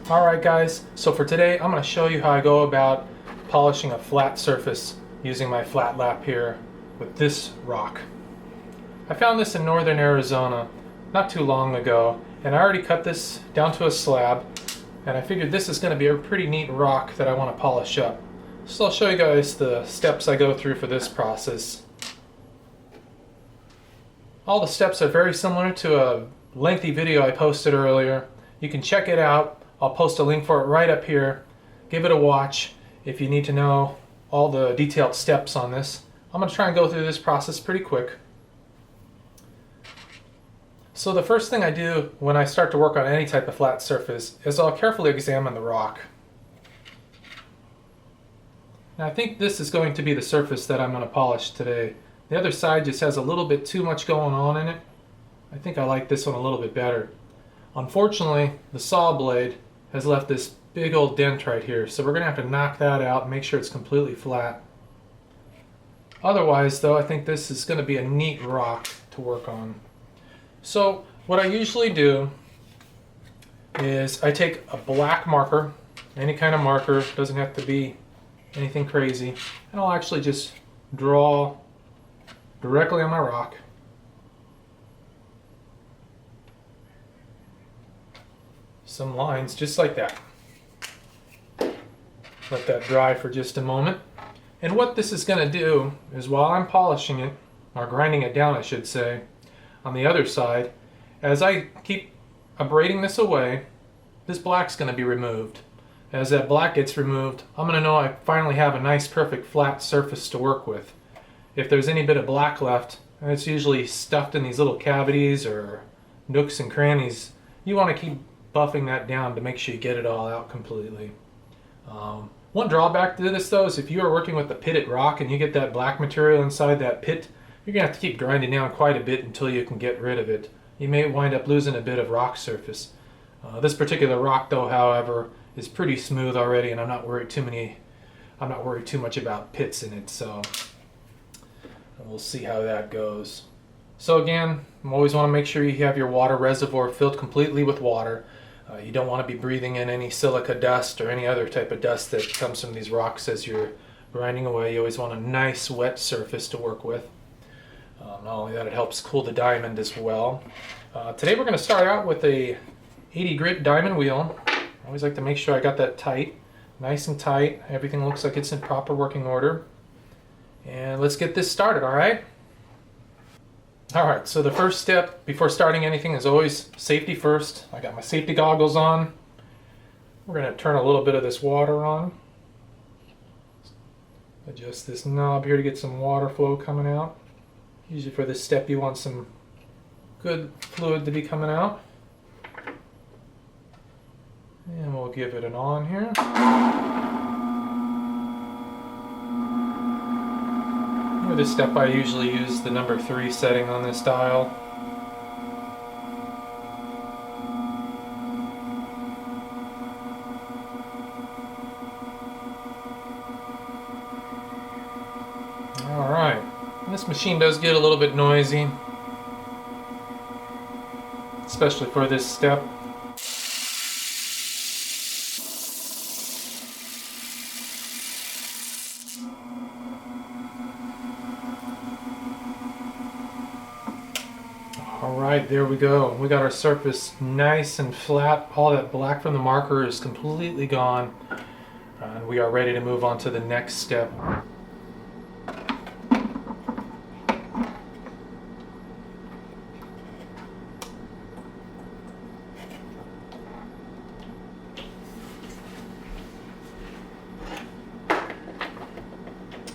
Alright guys, so for today I'm going to show you how I go about polishing a flat surface using my flat lap here with this rock. I found this in northern Arizona not too long ago, and I already cut this down to a slab, and I figured this is going to be a pretty neat rock that I want to polish up. So I'll show you guys the steps I go through for this process. All the steps are very similar to a lengthy video I posted earlier. You can check it out. I'll post a link for it right up here. Give it a watch if you need to know all the detailed steps on this. I'm going to try and go through this process pretty quick. So the first thing I do when I start to work on any type of flat surface is I'll carefully examine the rock. Now I think this is going to be the surface that I'm going to polish today. The other side just has a little bit too much going on in it. I think I like this one a little bit better. Unfortunately, the saw blade has left this big old dent right here, so we're going to have to knock that out and make sure it's completely flat. Otherwise though, I think this is going to be a neat rock to work on. So what I usually do is I take a black marker, any kind of marker, doesn't have to be anything crazy, and I'll actually just draw directly on my rock. Some lines just like that. Let that dry for just a moment. And what this is going to do is while I'm polishing it, or grinding it down I should say, on the other side, as I keep abrading this away, this black's going to be removed. As that black gets removed, I'm going to know I finally have a nice perfect flat surface to work with. If there's any bit of black left, and it's usually stuffed in these little cavities or nooks and crannies, you want to keep buffing that down to make sure you get it all out completely. One drawback to this though is if you are working with a pitted rock and you get that black material inside that pit, you're going to have to keep grinding down quite a bit until you can get rid of it. You may wind up losing a bit of rock surface. This particular rock though, however, is pretty smooth already, and I'm not worried too much about pits in it, so we'll see how that goes. So again, you always want to make sure you have your water reservoir filled completely with water. You don't want to be breathing in any silica dust or any other type of dust that comes from these rocks as you're grinding away. You always want a nice wet surface to work with. Not only that, it helps cool the diamond as well. Today we're going to start out with a 80 grit diamond wheel. I always like to make sure I got that tight, nice and tight. Everything looks like it's in proper working order. And let's get this started, alright? Alright, so the first step before starting anything is always safety first. I got my safety goggles on. We're going to turn a little bit of this water on. Adjust this knob here to get some water flow coming out. Usually for this step you want some good fluid to be coming out. And we'll give it an on here. For this step I usually use the number 3 setting on this dial. Alright, this machine does get a little bit noisy, especially for this step. Alright, there we go. We got our surface nice and flat. All that black from the marker is completely gone. And we are ready to move on to the next step.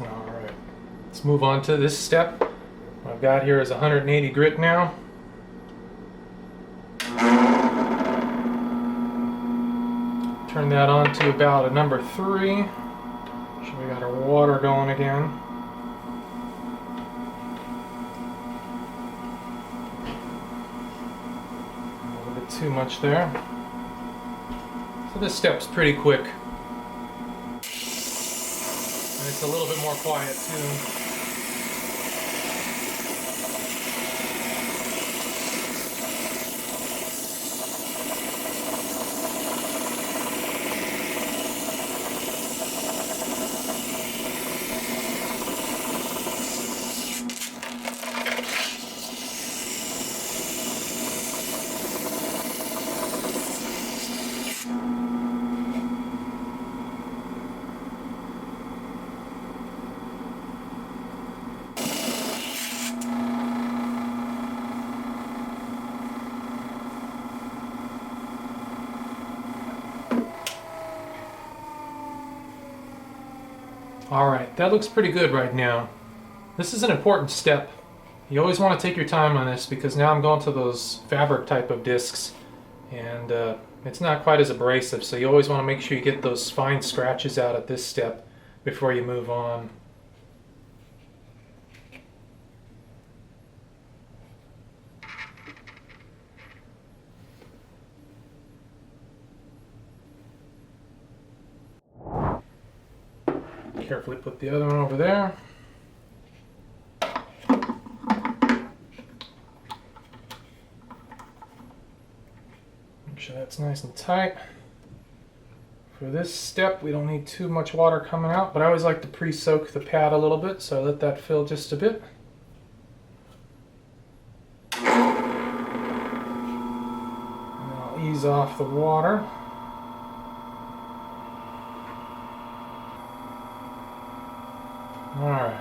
Alright, let's move on to this step. What I've got here is 180 grit now. Turn that on to about a number 3. Make sure we got our water going again. A little bit too much there. So this step's pretty quick. And it's a little bit more quiet too. Alright, that looks pretty good right now. This is an important step. You always want to take your time on this because now I'm going to those fabric type of discs, and it's not quite as abrasive, so you always want to make sure you get those fine scratches out at this step before you move on. Carefully put the other one over there. Make sure that's nice and tight. For this step, we don't need too much water coming out, but I always like to pre-soak the pad a little bit, so I let that fill just a bit. And then I'll ease off the water. All right.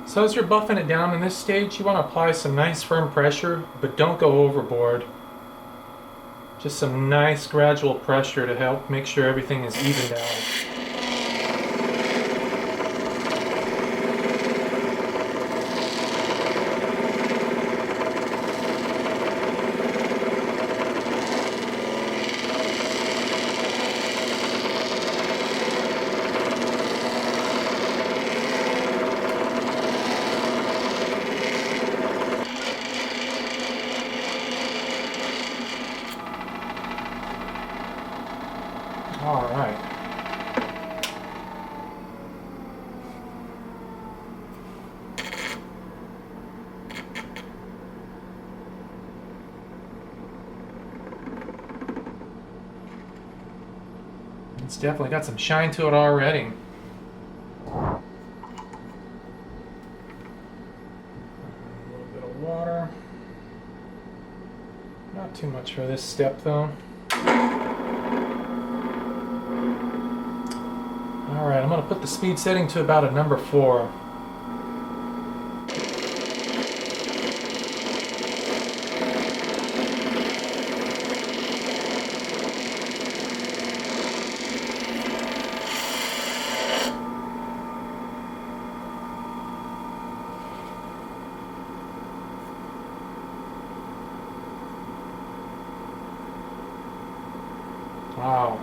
So as you're buffing it down in this stage, you want to apply some nice firm pressure, but don't go overboard. Just some nice gradual pressure to help make sure everything is evened out. All right. It's definitely got some shine to it already. A little bit of water. Not too much for this step though. Alright, I'm going to put the speed setting to about a number 4. Wow.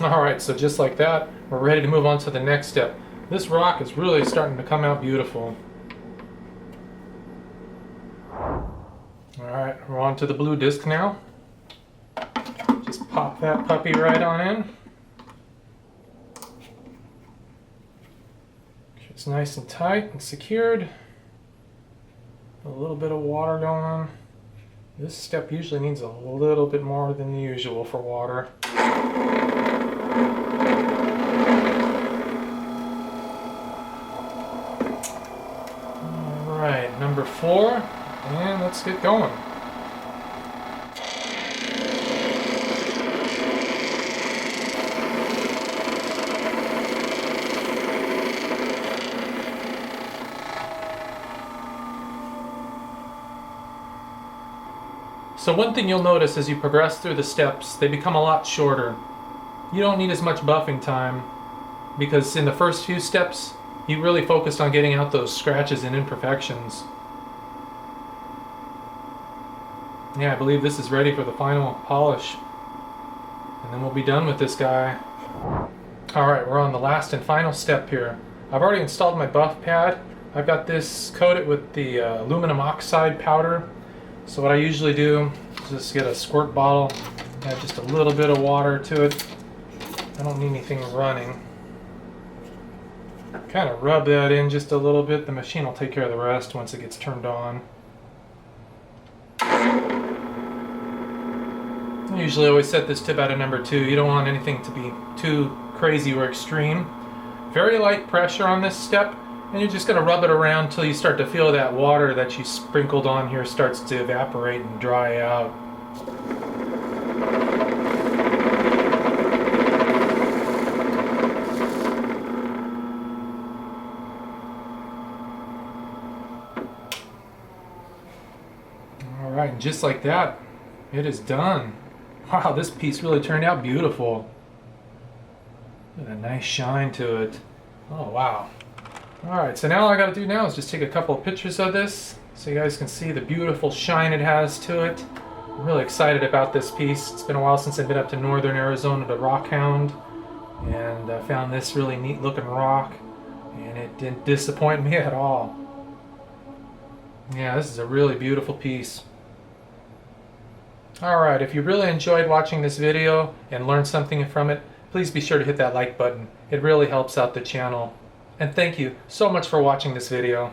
Alright, so just like that, we're ready to move on to the next step. This rock is really starting to come out beautiful. Alright, we're on to the blue disc now. Just pop that puppy right on in. It's nice and tight and secured. A little bit of water going on. This step usually needs a little bit more than usual for water. Alright, number 4, and let's get going. So one thing you'll notice as you progress through the steps, they become a lot shorter. You don't need as much buffing time because in the first few steps, you really focused on getting out those scratches and imperfections. Yeah, I believe this is ready for the final polish. And then we'll be done with this guy. Alright, we're on the last and final step here. I've already installed my buff pad. I've got this coated with the aluminum oxide powder. So what I usually do is just get a squirt bottle, add just a little bit of water to it. I don't need anything running. Kind of rub that in just a little bit. The machine will take care of the rest once it gets turned on. I usually always set this tip out at number 2. You don't want anything to be too crazy or extreme. Very light pressure on this step, and you're just going to rub it around until you start to feel that water that you sprinkled on here starts to evaporate and dry out. Alright, and just like that, it is done. Wow, this piece really turned out beautiful. With a nice shine to it. Oh, wow. Alright, so now all I gotta do now is just take a couple of pictures of this so you guys can see the beautiful shine it has to it. I'm really excited about this piece. It's been a while since I've been up to northern Arizona to rockhound, and I found this really neat looking rock, and it didn't disappoint me at all. Yeah, this is a really beautiful piece. Alright, if you really enjoyed watching this video and learned something from it, please be sure to hit that like button. It really helps out the channel. And thank you so much for watching this video.